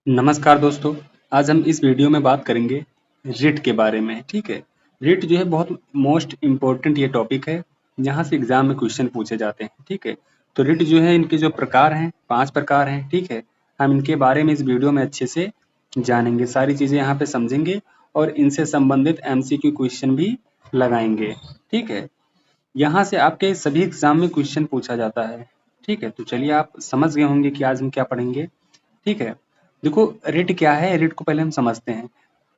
नमस्कार दोस्तों। आज हम इस वीडियो में बात करेंगे रिट के बारे में। ठीक है। रिट जो है बहुत मोस्ट इम्पोर्टेंट ये टॉपिक है। यहाँ से एग्जाम में क्वेश्चन पूछे जाते हैं। ठीक है। तो रिट जो है इनके जो प्रकार हैं 5 प्रकार हैं। ठीक है। हम इनके बारे में इस वीडियो में अच्छे से जानेंगे, सारी चीज़ें यहाँ पे समझेंगे और इनसे संबंधित एमसीक्यू क्वेश्चन भी लगाएंगे। ठीक है। यहाँ से आपके सभी एग्जाम में क्वेश्चन पूछा जाता है। ठीक है। तो चलिए आप समझ गए होंगे कि आज हम क्या पढ़ेंगे। ठीक है। देखो, रिट क्या है, रिट को पहले हम समझते हैं।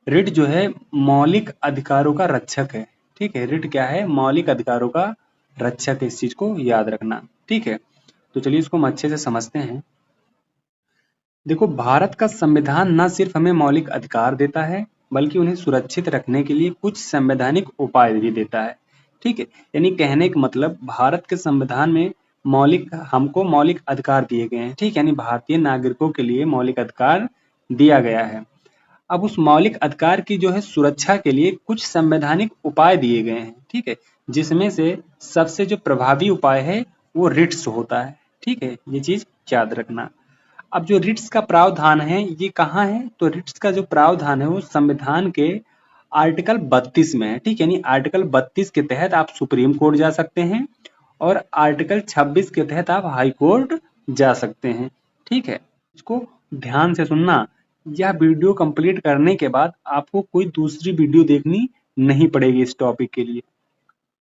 रिट जो है मौलिक अधिकारों का रक्षक है। ठीक है। रिट क्या है, मौलिक अधिकारों का रक्षक है। इस चीज को याद रखना। ठीक है। तो चलिए इसको हम अच्छे से समझते हैं। देखो, भारत का संविधान न सिर्फ हमें मौलिक अधिकार देता है बल्कि उन्हें सुरक्षित रखने के लिए कुछ संवैधानिक उपाय भी देता है। ठीक है। यानी कहने का मतलब भारत के संविधान में हमको मौलिक अधिकार दिए गए हैं। ठीक है। यानी भारतीय नागरिकों के लिए मौलिक अधिकार दिया गया है। अब उस मौलिक अधिकार की जो है सुरक्षा के लिए कुछ संवैधानिक उपाय दिए गए हैं। ठीक है। जिसमें से सबसे जो प्रभावी उपाय है वो रिट्स होता है। ठीक है। ये चीज याद रखना। अब जो रिट्स का प्रावधान है ये कहाँ है, तो रिट्स का जो प्रावधान है वो संविधान के आर्टिकल 32 में है। ठीक है। यानी आर्टिकल 32 के तहत आप सुप्रीम कोर्ट जा सकते हैं और आर्टिकल 26 के तहत आप हाई कोर्ट जा सकते हैं। ठीक है। इसको ध्यान से सुनना। यह वीडियो कंप्लीट करने के बाद आपको कोई दूसरी वीडियो देखनी नहीं पड़ेगी इस टॉपिक के लिए।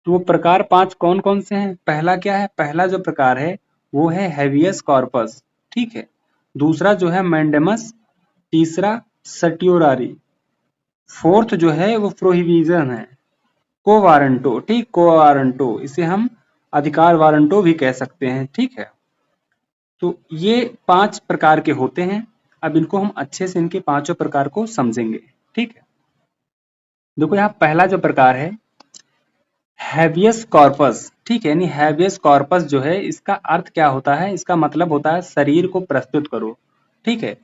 तो वो प्रकार 5 कौन कौन से हैं? पहला क्या है, पहला जो प्रकार है वो है हैवियस कॉर्पस। ठीक है। दूसरा जो है मैंडेमस। तीसरा सट्योरारी। फोर्थ जो है वो प्रोहिबिशन है। को वारंटो। ठीक, को वारंटो, इसे हम अधिकार वारंटो भी कह सकते हैं। ठीक है। तो ये 5 प्रकार के होते हैं। अब इनको हम अच्छे से इनके पांचों प्रकार को समझेंगे। ठीक है। देखो, यहाँ पहला जो प्रकार है हैबियस कॉर्पस। ठीक है। यानी हैबियस कॉर्पस जो है इसका अर्थ क्या होता है, इसका मतलब होता है शरीर को प्रस्तुत करो। ठीक है।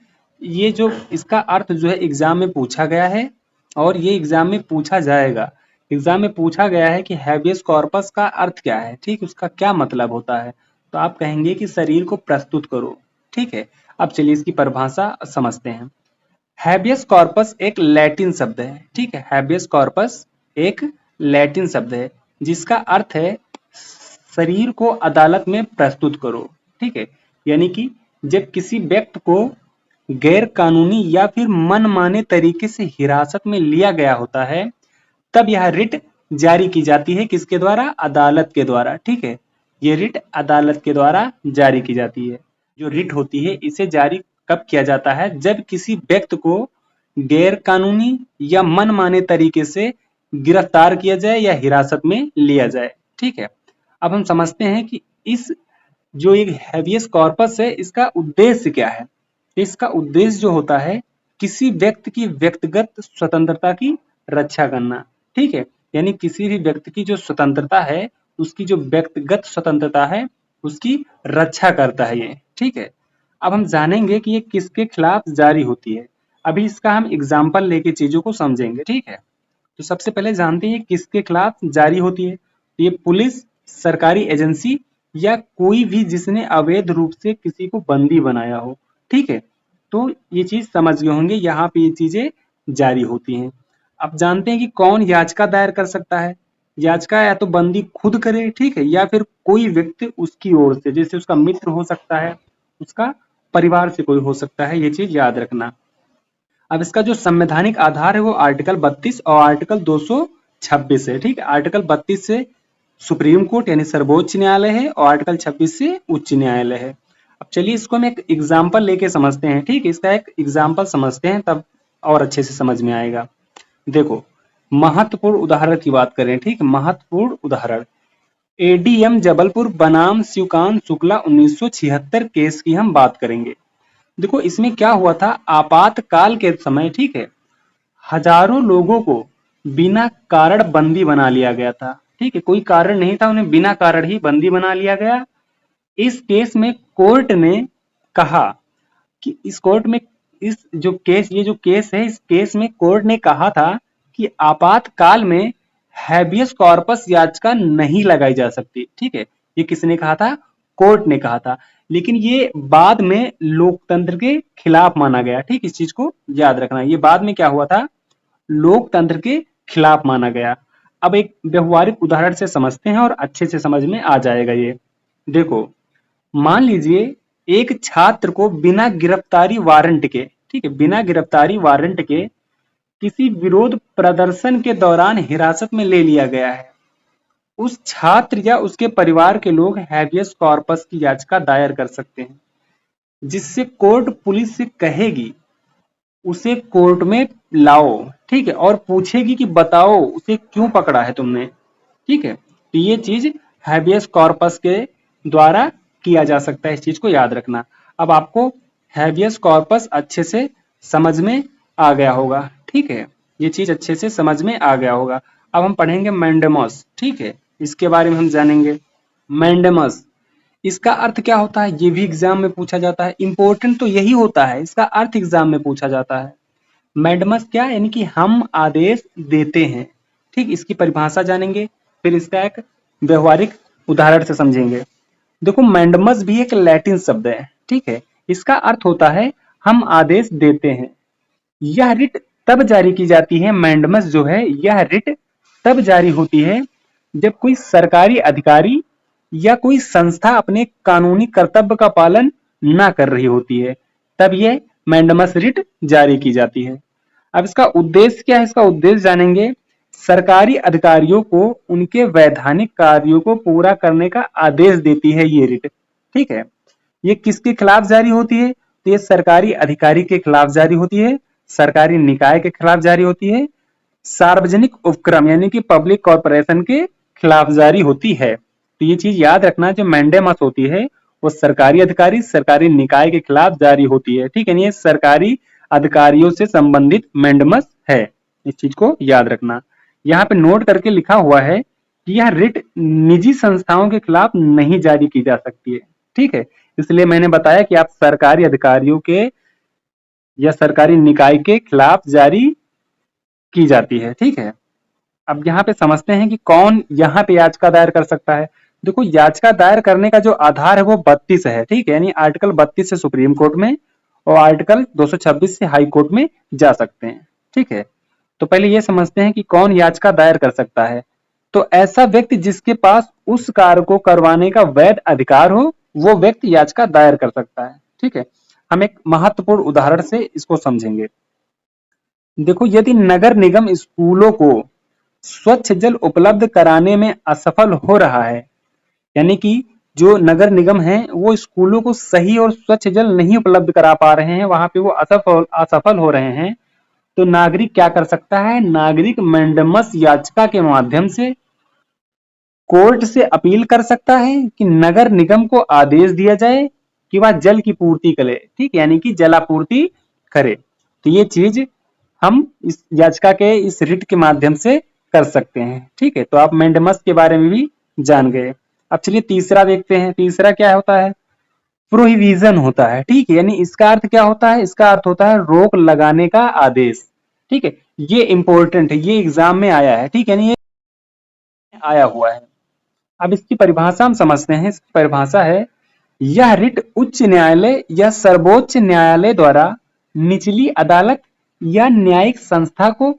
ये जो इसका अर्थ जो है एग्जाम में पूछा गया है और ये एग्जाम में पूछा जाएगा। एग्जाम में पूछा गया है कि हैबियस कॉर्पस का अर्थ क्या है। ठीक, उसका क्या मतलब होता है, तो आप कहेंगे कि शरीर को प्रस्तुत करो। ठीक है। अब चलिए इसकी परिभाषा समझते हैं। हैबियस कॉर्पस एक लैटिन शब्द है। ठीक है। हैबियस कॉर्पस एक लैटिन शब्द है जिसका अर्थ है शरीर को अदालत में प्रस्तुत करो। ठीक है। यानी कि जब किसी व्यक्ति को गैर कानूनी या फिर मनमाने तरीके से हिरासत में लिया गया होता है तब यह रिट जारी की जाती है। किसके द्वारा? अदालत के द्वारा। ठीक है। ये रिट अदालत के द्वारा जारी की जाती है। जो रिट होती है इसे जारी कब किया जाता है? जब किसी व्यक्ति को गैर कानूनी या मनमाने तरीके से गिरफ्तार किया जाए या हिरासत में लिया जाए। ठीक है। अब हम समझते हैं कि इस जो एक हैबियस कॉर्पस है इसका उद्देश्य क्या है। इसका उद्देश्य जो होता है किसी व्यक्ति की व्यक्तिगत स्वतंत्रता की रक्षा करना। ठीक है। यानी किसी भी व्यक्ति की जो स्वतंत्रता है, उसकी जो व्यक्तिगत स्वतंत्रता है उसकी रक्षा करता है ये। ठीक है। अब हम जानेंगे कि ये किसके खिलाफ जारी होती है। अभी इसका हम एग्जाम्पल लेके चीजों को समझेंगे। ठीक है। तो सबसे पहले जानते हैं किसके खिलाफ जारी होती है। ये पुलिस, सरकारी एजेंसी या कोई भी जिसने अवैध रूप से किसी को बंदी बनाया हो। ठीक है। तो ये चीज समझ गए होंगे, यहाँ पे ये चीजें जारी होती हैं। अब जानते हैं कि कौन याचिका दायर कर सकता है। याचिका या तो बंदी खुद करे, ठीक है, या फिर कोई व्यक्ति उसकी ओर से, जैसे उसका मित्र हो सकता है, उसका परिवार से कोई हो सकता है। ये चीज याद रखना। अब इसका जो संवैधानिक आधार है वो आर्टिकल 32 और आर्टिकल 226 है। ठीक है। आर्टिकल 32 से सुप्रीम कोर्ट यानी सर्वोच्च न्यायालय है और आर्टिकल 26 से उच्च न्यायालय है। अब चलिए इसको हम एक एग्जाम्पल लेके समझते हैं। ठीक है। इसका एक एग्जाम्पल समझते हैं तब और अच्छे से समझ में आएगा। देखो, महत्वपूर्ण उदाहरण की बात करें। ठीक, महत्वपूर्ण उदाहरण एडीएम जबलपुर बनाम शिवकांत शुक्ला 1976 केस की हम बात करेंगे। देखो, इसमें क्या हुआ था, आपातकाल के समय, ठीक है, हजारों लोगों को बिना कारण बंदी बना लिया गया था। ठीक है। कोई कारण नहीं था, उन्हें बिना कारण ही बंदी बना लिया गया। इस केस में कोर्ट ने कहा कि इस कोर्ट में इस जो केस ये जो केस है, इस केस में कोर्ट ने कहा था कि आपातकाल में हैबियस कॉर्पस याचिका नहीं लगाई जा सकती। ठीक है। ये किसने कहा था? कोर्ट ने कहा था। लेकिन ये बाद में लोकतंत्र के खिलाफ माना गया। ठीक, इस चीज को याद रखना। ये बाद में क्या हुआ था, लोकतंत्र के खिलाफ माना गया। अब एक व्यवहारिक उदाहरण से समझते हैं और अच्छे से समझ में आ जाएगा ये। देखो, मान लीजिए एक छात्र को बिना गिरफ्तारी वारंट के, ठीक है, बिना गिरफ्तारी वारंट के किसी विरोध प्रदर्शन के दौरान हिरासत में ले लिया गया है। उस छात्र या उसके परिवार के लोग हैबियस कॉर्पस की याचिका दायर कर सकते हैं, जिससे कोर्ट पुलिस से कहेगी उसे कोर्ट में लाओ, ठीक है, और पूछेगी कि बताओ उसे क्यों पकड़ा है तुमने। ठीक है, तो ये चीज हैबियस कॉर्पस के द्वारा किया जा सकता है, इस चीज को याद रखना। अब आपको हैबियस कॉर्पस अच्छे से समझ में आ गया होगा। ठीक है, ये चीज अच्छे से समझ में आ गया होगा। अब हम पढ़ेंगे मैंडेमस। ठीक है, इसके बारे में हम जानेंगे। मैंडेमस, इसका अर्थ क्या होता है, ये भी एग्जाम में पूछा जाता है। इंपॉर्टेंट तो यही होता है, इसका अर्थ एग्जाम में पूछा जाता है। मैंडेमस क्या, यानी कि हम आदेश देते हैं। ठीक, इसकी परिभाषा जानेंगे, फिर इसका एक व्यवहारिक उदाहरण से समझेंगे। देखो, मैंडेमस भी एक लैटिन शब्द है। ठीक है, इसका अर्थ होता है हम आदेश देते हैं। यह रिट तब जारी की जाती है, मैंडेमस जो है यह रिट तब जारी होती है जब कोई सरकारी अधिकारी या कोई संस्था अपने कानूनी कर्तव्य का पालन ना कर रही होती है, तब यह मैंडेमस रिट जारी की जाती है। अब इसका उद्देश्य क्या है, इसका उद्देश्य जानेंगे। सरकारी अधिकारियों को उनके वैधानिक कार्यों को पूरा करने का आदेश देती है ये रिट। ठीक है, ये किसके खिलाफ जारी होती है, तो ये सरकारी अधिकारी के खिलाफ जारी होती है, सरकारी निकाय के खिलाफ जारी होती है, सार्वजनिक उपक्रम यानी कि पब्लिक कॉर्पोरेशन के खिलाफ जारी होती है। तो ये चीज याद रखना, जो मैंडेमस होती है वो सरकारी अधिकारी, सरकारी निकाय के खिलाफ जारी होती है। ठीक है, ये सरकारी अधिकारियों से संबंधित मैंडेमस है, इस चीज को याद रखना। यहाँ पे नोट करके लिखा हुआ है कि यह रिट निजी संस्थाओं के खिलाफ नहीं जारी की जा सकती है। ठीक है, इसलिए मैंने बताया कि आप सरकारी अधिकारियों के या सरकारी निकाय के खिलाफ जारी की जाती है। ठीक है, अब यहाँ पे समझते हैं कि कौन यहाँ पे याचिका दायर कर सकता है। देखो, याचिका दायर करने का जो आधार है वो 32 है। ठीक है, यानी आर्टिकल 32 से सुप्रीम कोर्ट में और आर्टिकल 226 से हाई कोर्ट में जा सकते हैं। ठीक है, तो पहले ये समझते हैं कि कौन याचिका दायर कर सकता है। तो ऐसा व्यक्ति जिसके पास उस कार्य को करवाने का वैध अधिकार हो, वो व्यक्ति याचिका दायर कर सकता है। ठीक है, हम एक महत्वपूर्ण उदाहरण से इसको समझेंगे। देखो, यदि नगर निगम स्कूलों को स्वच्छ जल उपलब्ध कराने में असफल हो रहा है, यानी कि जो नगर निगम है वो स्कूलों को सही और स्वच्छ जल नहीं उपलब्ध करा पा रहे हैं, वहां पे वो असफल हो रहे हैं, तो नागरिक क्या कर सकता है, नागरिक मैंडेमस याचिका के माध्यम से कोर्ट से अपील कर सकता है कि नगर निगम को आदेश दिया जाए कि वह जल की पूर्ति करे। ठीक, यानी कि जलापूर्ति करे। तो ये चीज हम इस याचिका के इस रिट के माध्यम से कर सकते हैं। ठीक है, तो आप मैंडेमस के बारे में भी जान गए। अब चलिए तीसरा देखते हैं। तीसरा क्या होता है, प्रोहिबिशन होता है। ठीक है, यानी इसका अर्थ क्या होता है, इसका अर्थ होता है रोक लगाने का आदेश। ठीक है, ये इंपॉर्टेंट है, ये एग्जाम में आया है। ठीक है, यानी ये आया हुआ है। अब इसकी परिभाषा हम समझते हैं। इसकी परिभाषा है, यह रिट उच्च न्यायालय या सर्वोच्च न्यायालय द्वारा निचली अदालत या न्यायिक संस्था को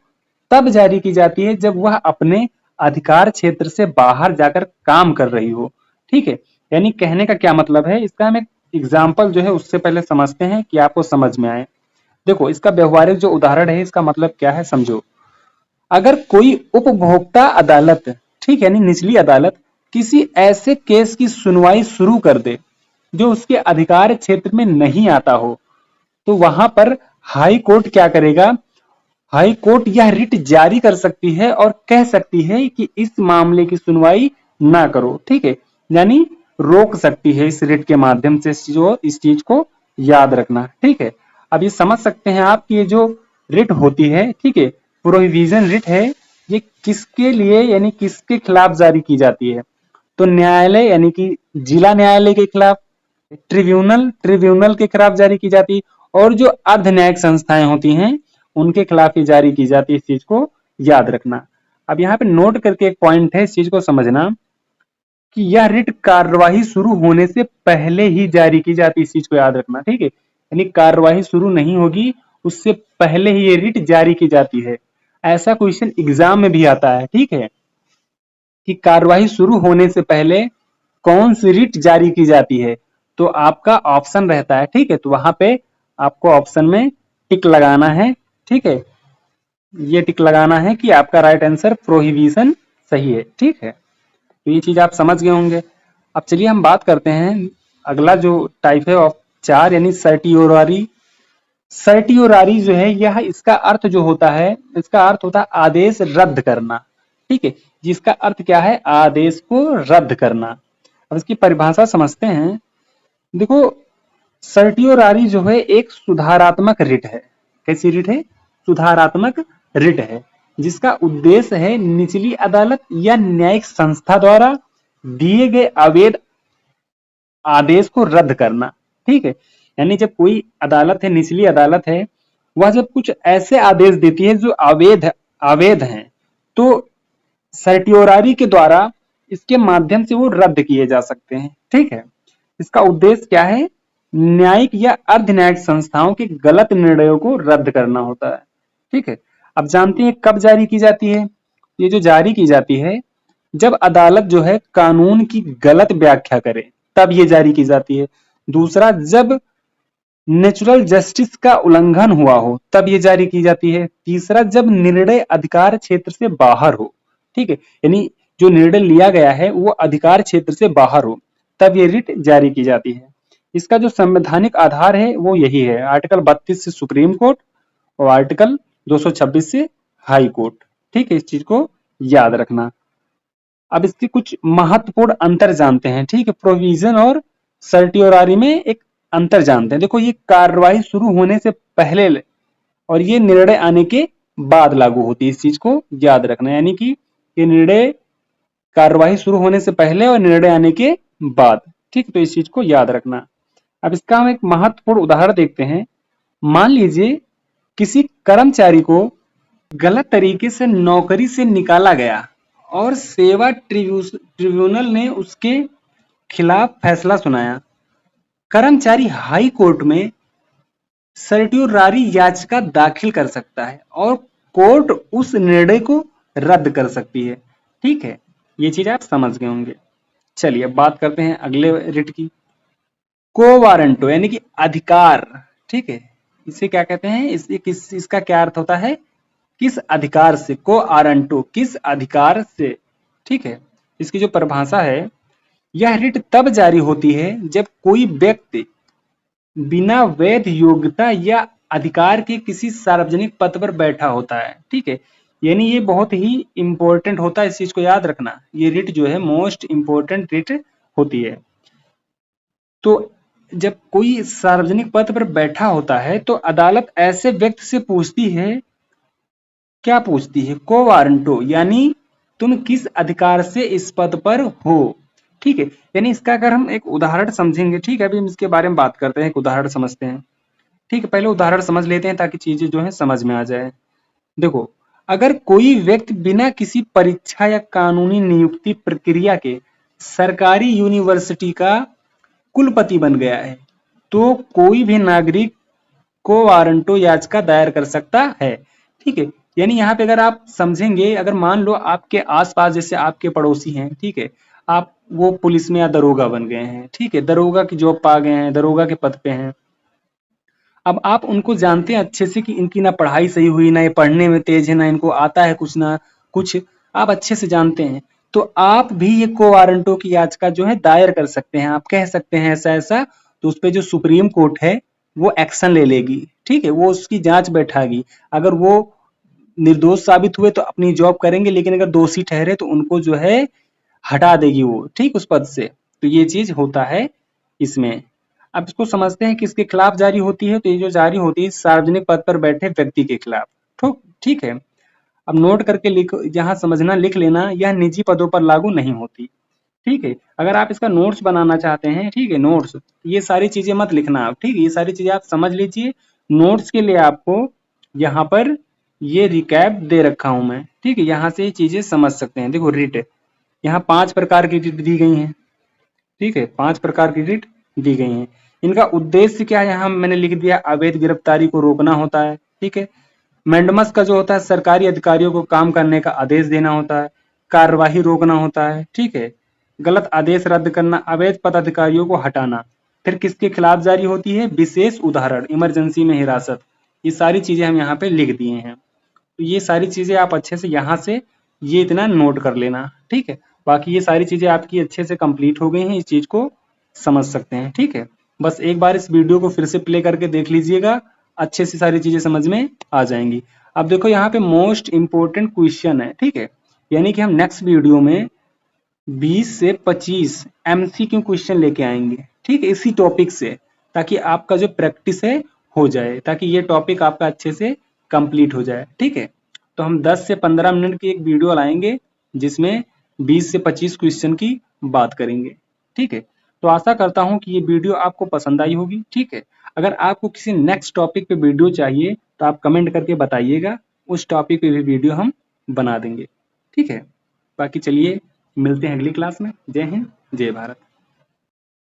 तब जारी की जाती है जब वह अपने अधिकार क्षेत्र से बाहर जाकर काम कर रही हो। ठीक है, यानी कहने का क्या मतलब है, इसका हम एक एग्जाम्पल जो है उससे पहले समझते हैं कि आपको समझ में आए। देखो, इसका व्यवहारिक जो उदाहरण है इसका मतलब क्या है समझो। अगर कोई उपभोक्ता अदालत, ठीक है, यानी निचली अदालत, किसी ऐसे केस की सुनवाई शुरू कर दे जो उसके अधिकार क्षेत्र में नहीं आता हो, तो वहां पर हाई कोर्ट क्या करेगा, हाई कोर्ट यह रिट जारी कर सकती है और कह सकती है कि इस मामले की सुनवाई ना करो। ठीक है, यानी रोक सकती है इस रिट के माध्यम से। इस चीज को याद रखना। ठीक है, अब ये समझ सकते हैं आप कि ये जो रिट होती है, ठीक है, प्रोहिबिशन रिट है, ये किसके लिए यानी किसके खिलाफ जारी की जाती है, तो न्यायालय यानी कि जिला न्यायालय के खिलाफ, ट्रिब्यूनल के खिलाफ जारी की जाती है, और जो अर्ध न्यायिक संस्थाएं होती हैं उनके खिलाफ ही जारी की जाती है। इस चीज को याद रखना। अब यहाँ पे नोट करके एक पॉइंट है, इस चीज को समझना कि यह रिट कार्यवाही शुरू होने से पहले ही जारी की जाती है। इस चीज को याद रखना, ठीक है। यानी कार्यवाही शुरू नहीं होगी उससे पहले ही ये रिट जारी की जाती है। ऐसा क्वेश्चन एग्जाम में भी आता है, ठीक है, कि कार्यवाही शुरू होने से पहले कौन सी रिट जारी की जाती है। तो आपका ऑप्शन रहता है, ठीक है, तो वहां पे आपको ऑप्शन में टिक लगाना है, ठीक है, ये टिक लगाना है कि आपका राइट आंसर प्रोहिबिशन सही है, ठीक है। तो ये चीज आप समझ गए होंगे। अब चलिए हम बात करते हैं अगला जो टाइप है ऑफ चार, यानी सर्टियोरारी। सर्टियोरारी जो है यह इसका अर्थ जो होता है, इसका अर्थ होता है आदेश रद्द करना, ठीक है। जिसका अर्थ क्या है, आदेश को रद्द करना। अब इसकी परिभाषा समझते हैं। देखो, सर्टियोरारी जो है एक सुधारात्मक रिट है। कैसी रिट है, सुधारात्मक रिट है, जिसका उद्देश्य है निचली अदालत या न्यायिक संस्था द्वारा दिए गए अवैध आदेश को रद्द करना, ठीक है। यानी जब कोई अदालत है, निचली अदालत है, वह जब कुछ ऐसे आदेश देती है जो अवैध हैं, तो सर्टियोरारी के द्वारा इसके माध्यम से वो रद्द किए जा सकते हैं, ठीक है। इसका उद्देश्य क्या है, न्यायिक या अर्ध न्यायिक संस्थाओं के गलत निर्णयों को रद्द करना होता है, ठीक है। अब जानते हैं कब जारी की जाती है। ये जो जारी की जाती है, जब अदालत जो है कानून की गलत व्याख्या करे तब ये जारी की जाती है। दूसरा, जब नेचुरल जस्टिस का उल्लंघन हुआ हो तब ये जारी की जाती है। तीसरा, जब निर्णय अधिकार क्षेत्र से बाहर हो, ठीक है, यानी जो निर्णय लिया गया है वो अधिकार क्षेत्र से बाहर हो, तब ये रिट जारी की जाती है। इसका जो संवैधानिक आधार है वो यही है, आर्टिकल 32 से सुप्रीम कोर्ट और आर्टिकल 226 से हाई कोर्ट, ठीक है। इस चीज को याद रखना। अब इसके कुछ महत्वपूर्ण अंतर जानते हैं, ठीक है। प्रोविजन और सर्टियोरारी में एक अंतर जानते हैं। देखो, ये कार्रवाई शुरू होने से पहले और ये निर्णय आने के बाद लागू होती है। इस चीज को याद रखना, यानी कि ये निर्णय कार्रवाई शुरू होने से पहले और निर्णय आने के बाद, ठीक। तो इस चीज को याद रखना। अब इसका हम एक महत्वपूर्ण उदाहरण देखते हैं। मान लीजिए किसी कर्मचारी को गलत तरीके से नौकरी से निकाला गया और सेवा ट्रिब्यूनल ने उसके खिलाफ फैसला सुनाया। कर्मचारी हाई कोर्ट में सर्टियोरारी याचिका दाखिल कर सकता है और कोर्ट उस निर्णय को रद्द कर सकती है, ठीक है। ये चीज आप समझ गए होंगे। चलिए अब बात करते हैं अगले रिट की। को वारंटो यानी कि अधिकार, ठीक है। इसे क्या कहते हैं, इसका क्या अर्थ होता है, किस अधिकार से, को आरंटो किस अधिकार से, ठीक है। इसकी जो परिभाषा है, यह रिट तब जारी होती है जब कोई व्यक्ति बिना वैध योग्यता या अधिकार के किसी सार्वजनिक पद पर बैठा होता है, ठीक है। यानी ये बहुत ही इंपॉर्टेंट होता है, इस चीज को याद रखना। ये रिट जो है मोस्ट इंपॉर्टेंट रिट होती है। तो जब कोई सार्वजनिक पद पर बैठा होता है तो अदालत ऐसे व्यक्ति से पूछती है, क्या पूछती है, को वारंटो, यानी तुम किस अधिकार से इस पद पर हो, ठीक है। यानी इसका अगर हम एक उदाहरण समझेंगे, ठीक है, अभी हम इसके बारे में बात करते हैं, एक उदाहरण समझते हैं, ठीक है। पहले उदाहरण समझ लेते हैं ताकि चीजें जो है समझ में आ जाए। देखो, अगर कोई व्यक्ति बिना किसी परीक्षा या कानूनी नियुक्ति प्रक्रिया के सरकारी यूनिवर्सिटी का कुलपति बन गया है, तो कोई भी नागरिक को वारंटो याचिका दायर कर सकता है, ठीक है। यानी यहाँ पे अगर आप समझेंगे, अगर मान लो आपके आसपास जैसे आपके पड़ोसी हैं, ठीक है, आप वो पुलिस में या दरोगा बन गए हैं, ठीक है, दरोगा की जॉब पा गए हैं, दरोगा के पद पे हैं। अब आप उनको जानते हैं अच्छे से कि इनकी ना पढ़ाई सही हुई, ना ये पढ़ने में तेज है, ना इनको आता है कुछ ना कुछ, आप अच्छे से जानते हैं। तो आप भी ये को वारंटो की याचिका जो है दायर कर सकते हैं। आप कह सकते हैं ऐसा ऐसा, तो उस पर जो सुप्रीम कोर्ट है वो एक्शन ले लेगी, ठीक है, वो उसकी जांच बैठाएगी। अगर वो निर्दोष साबित हुए तो अपनी जॉब करेंगे, लेकिन अगर दोषी ठहरे तो उनको जो है हटा देगी वो, ठीक, उस पद से। तो ये चीज होता है इसमें। अब इसको समझते हैं किसके खिलाफ जारी होती है। तो ये जो जारी होती है सार्वजनिक पद पर बैठे व्यक्ति के खिलाफ, तो ठीक है। अब नोट करके लिखो, जहां समझना लिख लेना, यह निजी पदों पर लागू नहीं होती, ठीक है। अगर आप इसका नोट्स बनाना चाहते हैं, ठीक है, नोट्स, ये सारी चीजें मत लिखना आप, ठीक है, ये सारी चीजें आप समझ लीजिए। नोट्स के लिए आपको यहाँ पर ये रिकैप दे रखा हूं मैं, ठीक है, यहाँ से ये चीजें समझ सकते हैं। देखो, रिट यहाँ 5 प्रकार की रिट दी गई हैं, ठीक है, 5 प्रकार की रिट दी गई हैं। इनका उद्देश्य क्या है, यहाँ मैंने लिख दिया, अवैध गिरफ्तारी को रोकना होता है, ठीक है। मैंडमस का जो होता है, सरकारी अधिकारियों को काम करने का आदेश देना होता है, कार्यवाही रोकना होता है, ठीक है। गलत आदेश रद्द करना, अवैध पदाधिकारियों को हटाना। फिर किसके खिलाफ जारी होती है, विशेष उदाहरण, इमरजेंसी में हिरासत। ये सारी चीजें हम यहाँ पे लिख दिए हैं। तो ये सारी चीजें आप अच्छे से यहाँ से ये इतना नोट कर लेना, ठीक है। बाकी ये सारी चीजें आपकी अच्छे से कंप्लीट हो गई हैं, इस चीज को समझ सकते हैं, ठीक है। बस एक बार इस वीडियो को फिर से प्ले करके देख लीजिएगा, अच्छे से सारी चीजें समझ में आ जाएंगी। अब देखो यहाँ पे मोस्ट इंपोर्टेंट क्वेश्चन है, ठीक है, यानी कि हम नेक्स्ट वीडियो में 20 से 25 एमसीक्यू क्वेश्चन लेके आएंगे, ठीक है, इसी टॉपिक से, ताकि आपका जो प्रैक्टिस है हो जाए, ताकि ये टॉपिक आपका अच्छे से कंप्लीट हो जाए, ठीक है। तो हम 10 से 15 मिनट की एक वीडियो लाएंगे जिसमें 20 से 25 क्वेश्चन की बात करेंगे, ठीक है। तो आशा करता हूं कि ये वीडियो आपको पसंद आई होगी, ठीक है। अगर आपको किसी नेक्स्ट टॉपिक पे वीडियो चाहिए तो आप कमेंट करके बताइएगा, उस टॉपिक पे भी वीडियो हम बना देंगे, ठीक है। बाकी चलिए मिलते हैं अगली क्लास में। जय हिंद, जय भारत।